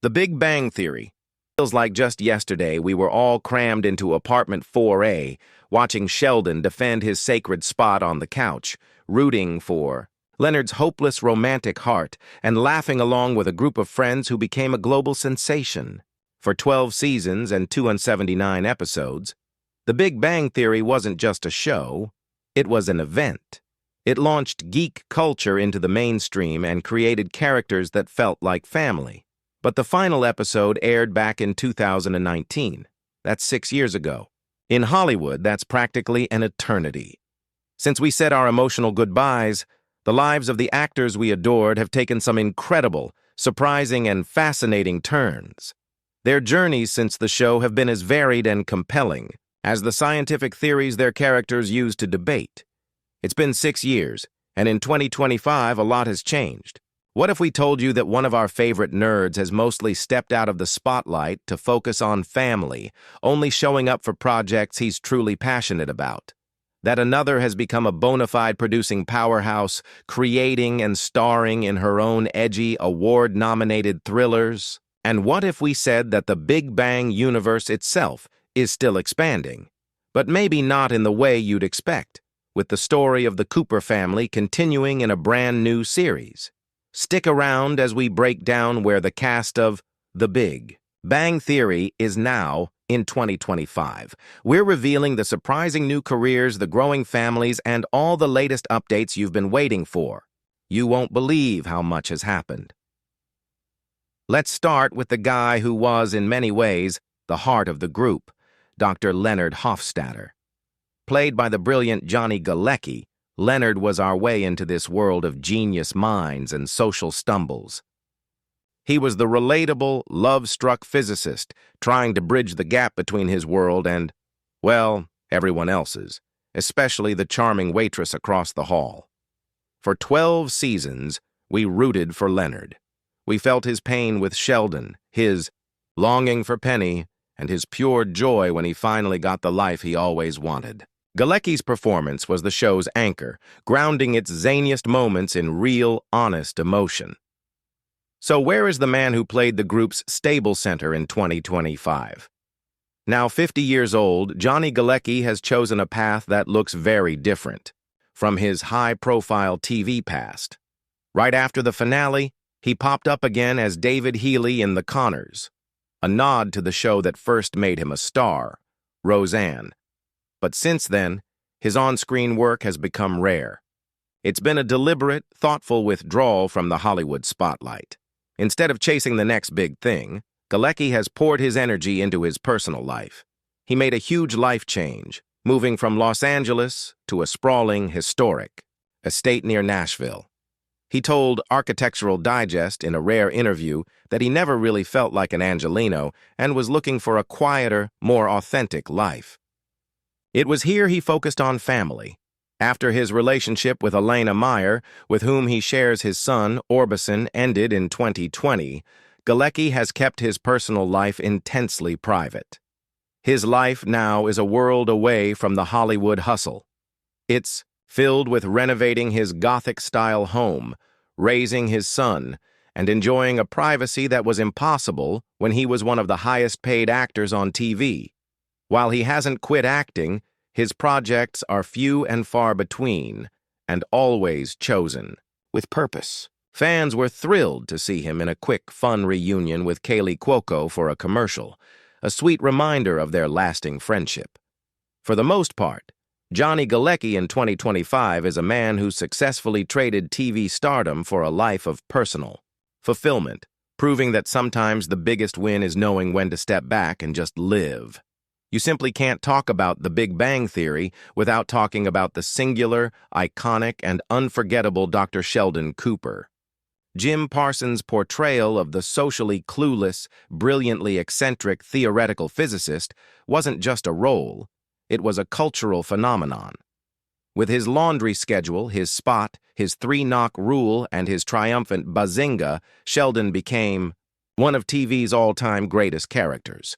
The Big Bang Theory. Feels like just yesterday we were all crammed into apartment 4A, watching Sheldon defend his sacred spot on the couch, rooting for Leonard's hopeless romantic heart, and laughing along with a group of friends who became a global sensation. For 12 seasons and 279 episodes, The Big Bang Theory wasn't just a show, it was an event. It launched geek culture into the mainstream and created characters that felt like family. But the final episode aired back in 2019. That's 6 years ago. In Hollywood, that's practically an eternity. Since we said our emotional goodbyes, the lives of the actors we adored have taken some incredible, surprising, and fascinating turns. Their journeys since the show have been as varied and compelling as the scientific theories their characters use to debate. It's been 6 years, and in 2025, a lot has changed. What if we told you that one of our favorite nerds has mostly stepped out of the spotlight to focus on family, only showing up for projects he's truly passionate about? That another has become a bona fide producing powerhouse, creating and starring in her own edgy, award-nominated thrillers? And what if we said that the Big Bang universe itself is still expanding, but maybe not in the way you'd expect, with the story of the Cooper family continuing in a brand new series? Stick around as we break down where the cast of The Big Bang Theory is now in 2025. We're revealing the surprising new careers, the growing families, and all the latest updates you've been waiting for. You won't believe how much has happened. Let's start with the guy who was, in many ways, the heart of the group, Dr. Leonard Hofstadter. Played by the brilliant Johnny Galecki, Leonard was our way into this world of genius minds and social stumbles. He was the relatable, love-struck physicist trying to bridge the gap between his world and, well, everyone else's, especially the charming waitress across the hall. For 12 seasons, we rooted for Leonard. We felt his pain with Sheldon, his longing for Penny, and his pure joy when he finally got the life he always wanted. Galecki's performance was the show's anchor, grounding its zaniest moments in real, honest emotion. So where is the man who played the group's stable center in 2025? Now 50 years old, Johnny Galecki has chosen a path that looks very different from his high-profile TV past. Right after the finale, he popped up again as David Healy in The Conners, a nod to the show that first made him a star, Roseanne. But since then, his on-screen work has become rare. It's been a deliberate, thoughtful withdrawal from the Hollywood spotlight. Instead of chasing the next big thing, Galecki has poured his energy into his personal life. He made a huge life change, moving from Los Angeles to a sprawling, historic estate near Nashville. He told Architectural Digest in a rare interview that he never really felt like an Angelino and was looking for a quieter, more authentic life. It was here he focused on family. After his relationship with Elena Meyer, with whom he shares his son, Orbison, ended in 2020, Galecki has kept his personal life intensely private. His life now is a world away from the Hollywood hustle. It's filled with renovating his Gothic-style home, raising his son, and enjoying a privacy that was impossible when he was one of the highest-paid actors on TV. While he hasn't quit acting, his projects are few and far between, and always chosen with purpose. Fans were thrilled to see him in a quick, fun reunion with Kaylee Cuoco for a commercial, a sweet reminder of their lasting friendship. For the most part, Johnny Galecki in 2025 is a man who successfully traded TV stardom for a life of personal fulfillment, proving that sometimes the biggest win is knowing when to step back and just live. You simply can't talk about The Big Bang Theory without talking about the singular, iconic, and unforgettable Dr. Sheldon Cooper. Jim Parsons' portrayal of the socially clueless, brilliantly eccentric theoretical physicist wasn't just a role, it was a cultural phenomenon. With his laundry schedule, his spot, his three-knock rule, and his triumphant bazinga, Sheldon became one of TV's all-time greatest characters.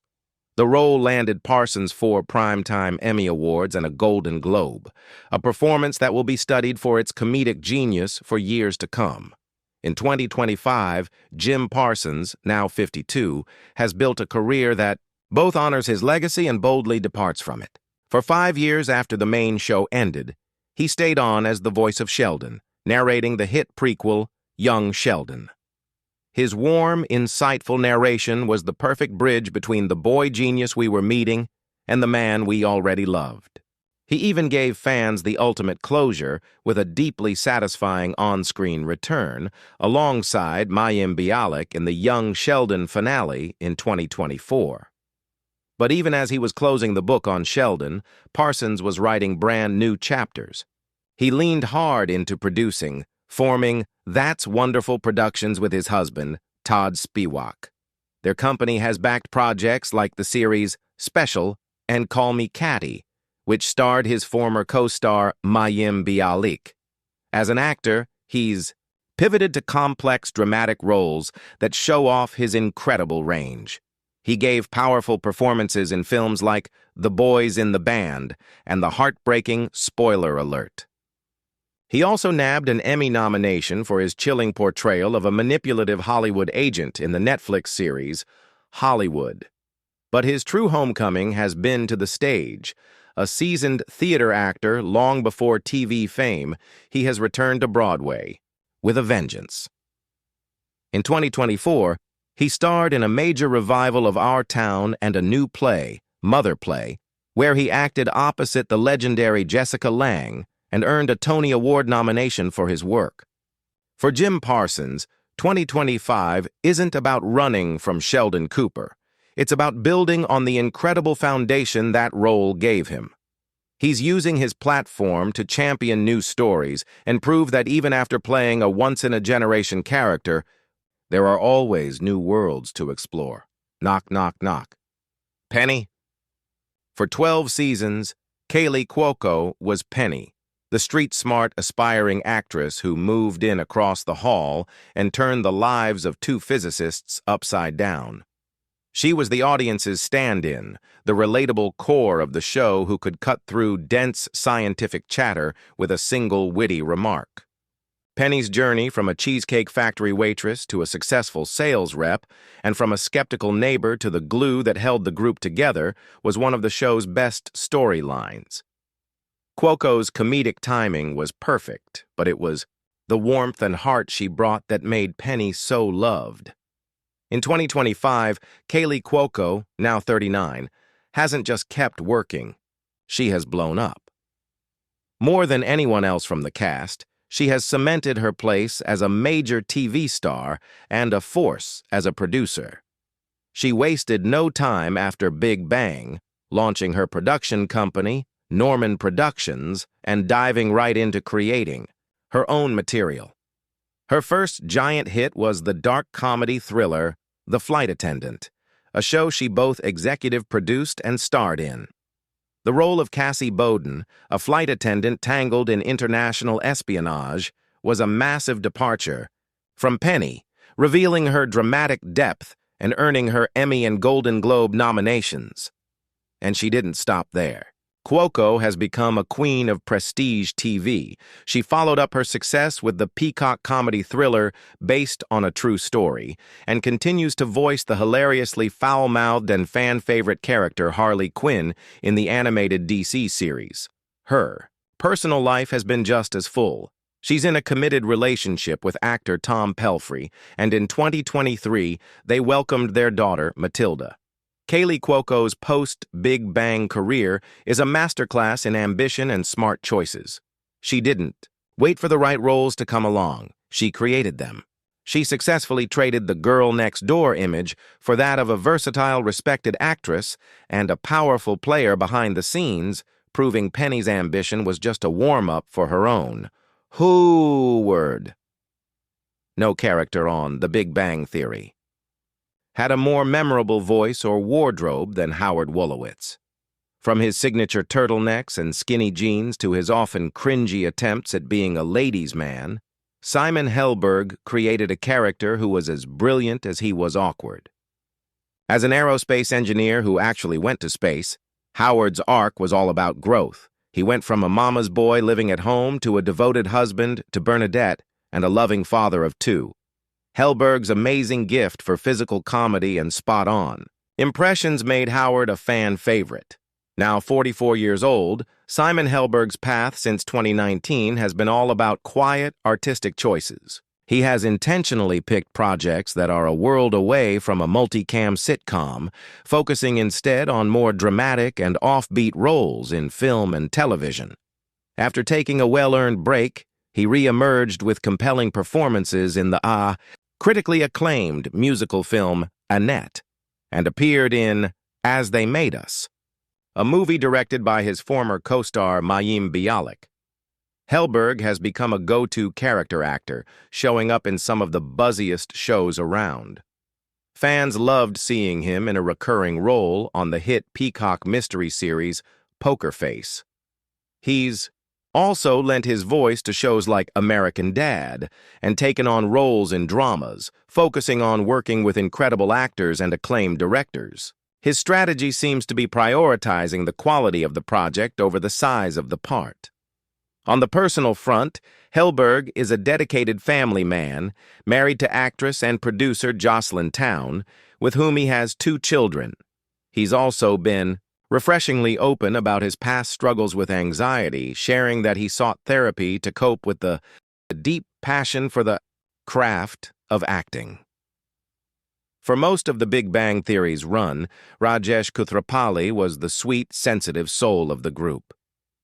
The role landed Parsons 4 Primetime Emmy Awards and a Golden Globe, a performance that will be studied for its comedic genius for years to come. In 2025, Jim Parsons, now 52, has built a career that both honors his legacy and boldly departs from it. For 5 years after the main show ended, he stayed on as the voice of Sheldon, narrating the hit prequel, Young Sheldon. His warm, insightful narration was the perfect bridge between the boy genius we were meeting and the man we already loved. He even gave fans the ultimate closure with a deeply satisfying on-screen return, alongside Mayim Bialik in the Young Sheldon finale in 2024. But even as he was closing the book on Sheldon, Parsons was writing brand new chapters. He leaned hard into producing, forming That's Wonderful Productions with his husband, Todd Spiewak. Their company has backed projects like the series Special and Call Me Catty, which starred his former co-star Mayim Bialik. As an actor, he's pivoted to complex dramatic roles that show off his incredible range. He gave powerful performances in films like The Boys in the Band and the heartbreaking Spoiler Alert. He also nabbed an Emmy nomination for his chilling portrayal of a manipulative Hollywood agent in the Netflix series Hollywood. But his true homecoming has been to the stage. A seasoned theater actor long before TV fame, he has returned to Broadway with a vengeance. In 2024, he starred in a major revival of Our Town and a new play, Mother Play, where he acted opposite the legendary Jessica Lange and earned a Tony Award nomination for his work. For Jim Parsons, 2025 isn't about running from Sheldon Cooper. It's about building on the incredible foundation that role gave him. He's using his platform to champion new stories and prove that even after playing a once-in-a-generation character, there are always new worlds to explore. Knock, knock, knock. Penny? For 12 seasons, Kaley Cuoco was Penny, the street-smart, aspiring actress who moved in across the hall and turned the lives of two physicists upside down. She was the audience's stand-in, the relatable core of the show who could cut through dense scientific chatter with a single witty remark. Penny's journey from a Cheesecake Factory waitress to a successful sales rep, and from a skeptical neighbor to the glue that held the group together, was one of the show's best storylines. Cuoco's comedic timing was perfect, but it was the warmth and heart she brought that made Penny so loved. In 2025, Kaley Cuoco, now 39, hasn't just kept working. She has blown up. More than anyone else from the cast, she has cemented her place as a major TV star and a force as a producer. She wasted no time after Big Bang, launching her production company, Norman Productions, and diving right into creating her own material. Her first giant hit was the dark comedy thriller The Flight Attendant, a show she both executive produced and starred in. The role of Cassie Bowden, a flight attendant tangled in international espionage, was a massive departure from Penny, revealing her dramatic depth and earning her Emmy and Golden Globe nominations. And she didn't stop there. Cuoco has become a queen of prestige TV. She followed up her success with the Peacock comedy thriller based on a true story, and continues to voice the hilariously foul-mouthed and fan-favorite character Harley Quinn in the animated DC series. Her personal life has been just as full. She's in a committed relationship with actor Tom Pelphrey, and in 2023, they welcomed their daughter, Matilda. Kaley Cuoco's post-Big Bang career is a masterclass in ambition and smart choices. She didn't wait for the right roles to come along. She created them. She successfully traded the girl next door image for that of a versatile, respected actress and a powerful player behind the scenes, proving Penny's ambition was just a warm-up for her own. Who-word. No character on The Big Bang Theory had a more memorable voice or wardrobe than Howard Wolowitz. From his signature turtlenecks and skinny jeans to his often cringy attempts at being a ladies' man, Simon Helberg created a character who was as brilliant as he was awkward. As an aerospace engineer who actually went to space, Howard's arc was all about growth. He went from a mama's boy living at home to a devoted husband to Bernadette and a loving father of two. Helberg's amazing gift for physical comedy and spot-on impressions made Howard a fan favorite. Now 44 years old, Simon Helberg's path since 2019 has been all about quiet, artistic choices. He has intentionally picked projects that are a world away from a multicam sitcom, focusing instead on more dramatic and offbeat roles in film and television. After taking a well-earned break, he re-emerged with compelling performances in the critically acclaimed musical film Annette, and appeared in As They Made Us, a movie directed by his former co-star Mayim Bialik. Helberg has become a go-to character actor, showing up in some of the buzziest shows around. Fans loved seeing him in a recurring role on the hit Peacock mystery series Poker Face. He's also lent his voice to shows like American Dad and taken on roles in dramas, focusing on working with incredible actors and acclaimed directors. His strategy seems to be prioritizing the quality of the project over the size of the part. On the personal front, Helberg is a dedicated family man, married to actress and producer Jocelyn Town, with whom he has 2 children. He's also been refreshingly open about his past struggles with anxiety, sharing that he sought therapy to cope with the deep passion for the craft of acting. For most of the Big Bang Theory's run, Rajesh Kuthrapali was the sweet, sensitive soul of the group.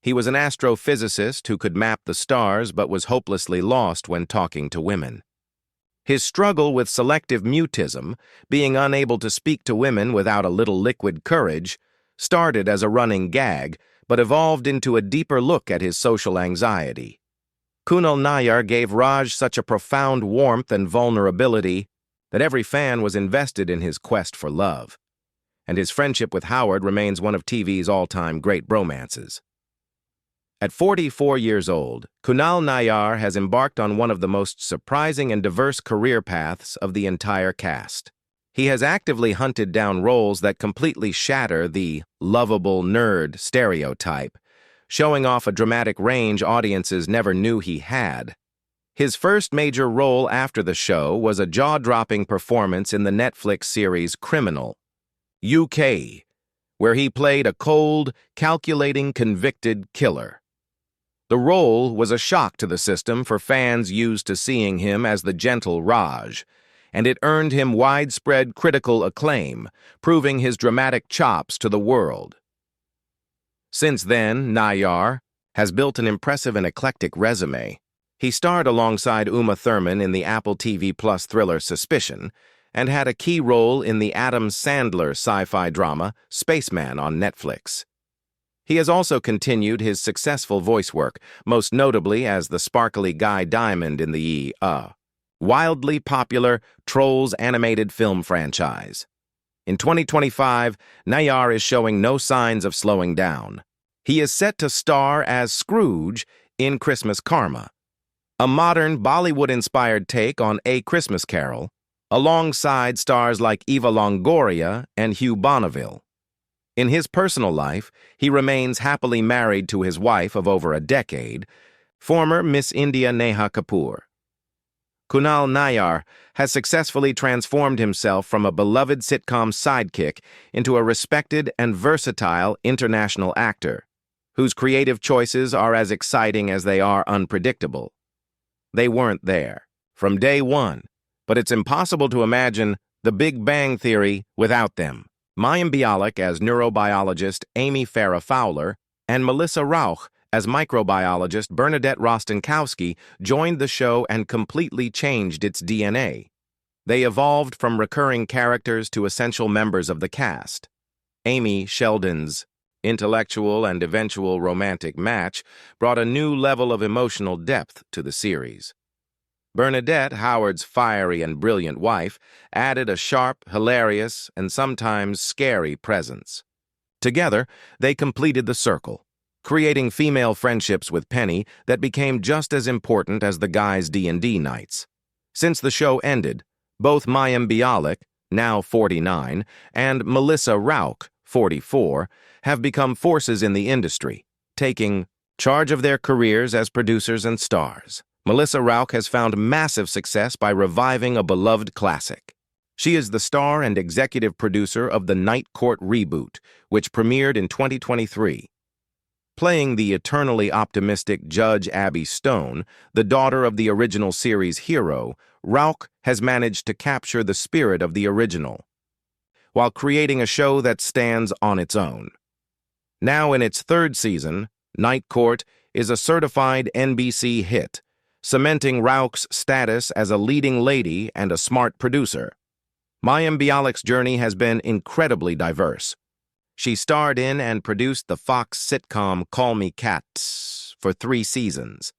He was an astrophysicist who could map the stars but was hopelessly lost when talking to women. His struggle with selective mutism, being unable to speak to women without a little liquid courage, started as a running gag but evolved into a deeper look at his social anxiety. Kunal Nayar gave Raj such a profound warmth and vulnerability that every fan was invested in his quest for love, and his friendship with Howard remains one of TV's all-time great bromances. At 44 years old, Kunal Nayar has embarked on one of the most surprising and diverse career paths of the entire cast. He has actively hunted down roles that completely shatter the lovable nerd stereotype, showing off a dramatic range audiences never knew he had. His first major role after the show was a jaw-dropping performance in the Netflix series Criminal, UK, where he played a cold, calculating, convicted killer. The role was a shock to the system for fans used to seeing him as the gentle Raj, and it earned him widespread critical acclaim, proving his dramatic chops to the world. Since then, Nayar has built an impressive and eclectic resume. He starred alongside Uma Thurman in the Apple TV Plus thriller Suspicion, and had a key role in the Adam Sandler sci-fi drama Spaceman on Netflix. He has also continued his successful voice work, most notably as the sparkly Guy Diamond in the wildly popular Trolls animated film franchise. In 2025, Nayar is showing no signs of slowing down. He is set to star as Scrooge in Christmas Karma, a modern Bollywood-inspired take on A Christmas Carol, alongside stars like Eva Longoria and Hugh Bonneville. In his personal life, he remains happily married to his wife of over a decade, former Miss India Neha Kapoor. Kunal Nayar has successfully transformed himself from a beloved sitcom sidekick into a respected and versatile international actor, whose creative choices are as exciting as they are unpredictable. They weren't there from day one, but it's impossible to imagine The Big Bang Theory without them. Mayim Bialik as neurobiologist Amy Farrah Fowler and Melissa Rauch as microbiologist Bernadette Rostenkowski joined the show and completely changed its DNA. They evolved from recurring characters to essential members of the cast. Amy, Sheldon's intellectual and eventual romantic match, brought a new level of emotional depth to the series. Bernadette, Howard's fiery and brilliant wife, added a sharp, hilarious, and sometimes scary presence. Together, they completed the circle, creating female friendships with Penny that became just as important as the guys' D&D nights. Since the show ended, both Mayim Bialik, now 49, and Melissa Rauch, 44, have become forces in the industry, taking charge of their careers as producers and stars. Melissa Rauch has found massive success by reviving a beloved classic. She is the star and executive producer of the Night Court reboot, which premiered in 2023. Playing the eternally optimistic Judge Abby Stone, the daughter of the original series hero, Rauch has managed to capture the spirit of the original, while creating a show that stands on its own. Now in its third season, Night Court is a certified NBC hit, cementing Rauch's status as a leading lady and a smart producer. Mayim Bialik's journey has been incredibly diverse. She starred in and produced the Fox sitcom Call Me Kat for 3 seasons.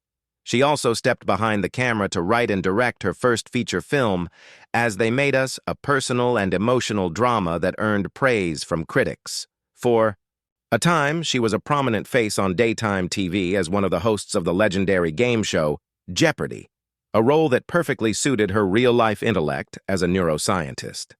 She also stepped behind the camera to write and direct her first feature film, As They Made Us, a personal and emotional drama that earned praise from critics. For a time, she was a prominent face on daytime TV as one of the hosts of the legendary game show Jeopardy, a role that perfectly suited her real-life intellect as a neuroscientist.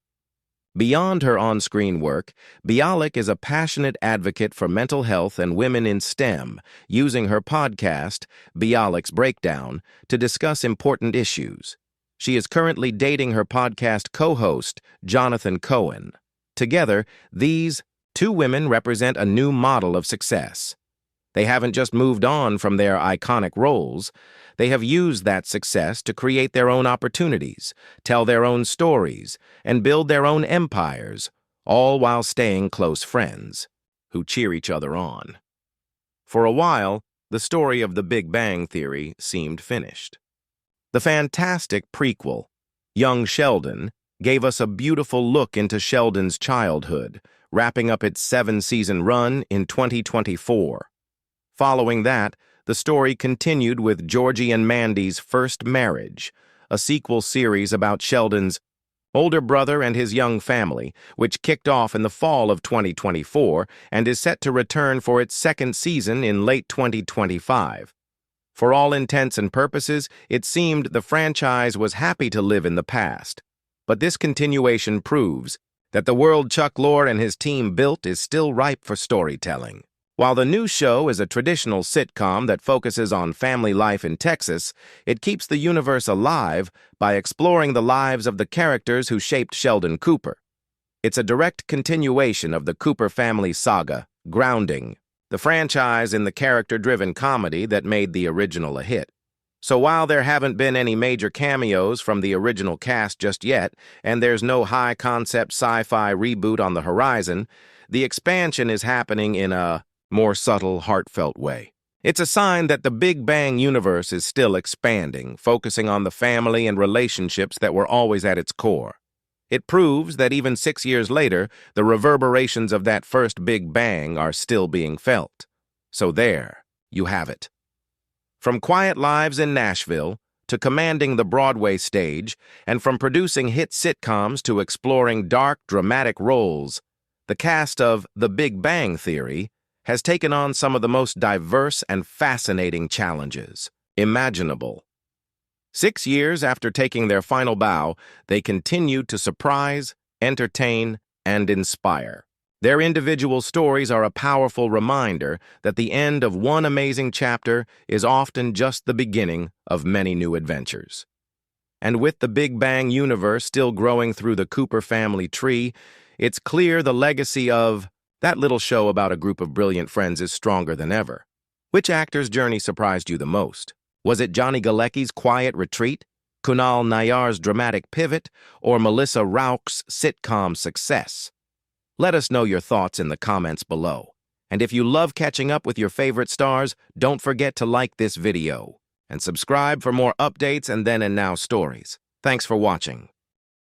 Beyond her on-screen work, Bialik is a passionate advocate for mental health and women in STEM, using her podcast, Bialik's Breakdown, to discuss important issues. She is currently dating her podcast co-host, Jonathan Cohen. Together, these 2 women represent a new model of success. They haven't just moved on from their iconic roles. They have used that success to create their own opportunities, tell their own stories, and build their own empires, all while staying close friends who cheer each other on. For a while, the story of The Big Bang Theory seemed finished. The fantastic prequel, Young Sheldon, gave us a beautiful look into Sheldon's childhood, wrapping up its 7-season run in 2024. Following that, the story continued with Georgie and Mandy's First Marriage, a sequel series about Sheldon's older brother and his young family, which kicked off in the fall of 2024 and is set to return for its 2nd season in late 2025. For all intents and purposes, it seemed the franchise was happy to live in the past. But this continuation proves that the world Chuck Lorre and his team built is still ripe for storytelling. While the new show is a traditional sitcom that focuses on family life in Texas, it keeps the universe alive by exploring the lives of the characters who shaped Sheldon Cooper. It's a direct continuation of the Cooper family saga, grounding the franchise in the character-driven comedy that made the original a hit. So while there haven't been any major cameos from the original cast just yet, and there's no high-concept sci-fi reboot on the horizon, the expansion is happening in a more subtle, heartfelt way. It's a sign that the Big Bang universe is still expanding, focusing on the family and relationships that were always at its core. It proves that even 6 years later, the reverberations of that first Big Bang are still being felt. So there, you have it. From quiet lives in Nashville to commanding the Broadway stage, and from producing hit sitcoms to exploring dark, dramatic roles, the cast of The Big Bang Theory has taken on some of the most diverse and fascinating challenges imaginable. 6 years after taking their final bow, they continued to surprise, entertain, and inspire. Their individual stories are a powerful reminder that the end of one amazing chapter is often just the beginning of many new adventures. And with the Big Bang universe still growing through the Cooper family tree, it's clear the legacy of that little show about a group of brilliant friends is stronger than ever. Which actor's journey surprised you the most? Was it Johnny Galecki's quiet retreat, Kunal Nayar's dramatic pivot, or Melissa Rauch's sitcom success? Let us know your thoughts in the comments below. And if you love catching up with your favorite stars, don't forget to like this video and subscribe for more updates and then and now stories. Thanks for watching.